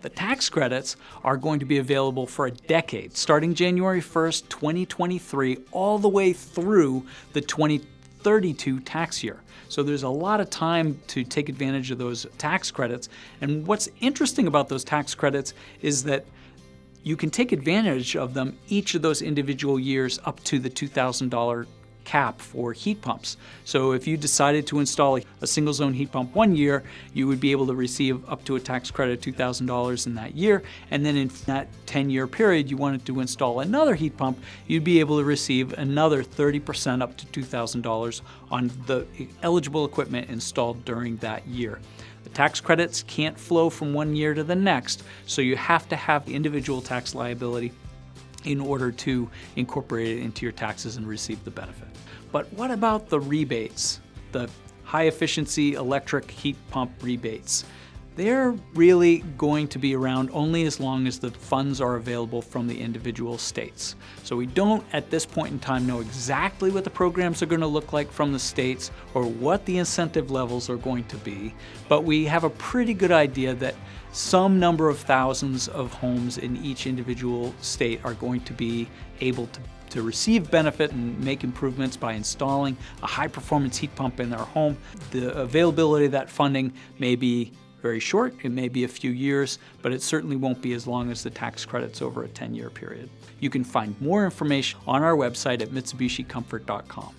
The tax credits are going to be available for a decade, starting January 1st, 2023, all the way through the 2032 tax year. So there's a lot of time to take advantage of those tax credits. And what's interesting about those tax credits is that you can take advantage of them each of those individual years up to the $2,000 cap for heat pumps. So if you decided to install a single zone heat pump one year, you would be able to receive up to a tax credit of $2,000 in that year. And then in that 10-year period, you wanted to install another heat pump, you'd be able to receive another 30% up to $2,000 on the eligible equipment installed during that year. The tax credits can't flow from one year to the next, so you have to have the individual tax liability in order to incorporate it into your taxes and receive the benefit. But what about the rebates, the high efficiency electric heat pump rebates? They're really going to be around only as long as the funds are available from the individual states. So we don't at this point in time know exactly what the programs are going to look like from the states or what the incentive levels are going to be, but we have a pretty good idea that some number of thousands of homes in each individual state are going to be able to receive benefit and make improvements by installing a high-performance heat pump in their home. The availability of that funding may be very short, it may be a few years, but it certainly won't be as long as the tax credits over a 10-year period. You can find more information on our website at MitsubishiComfort.com.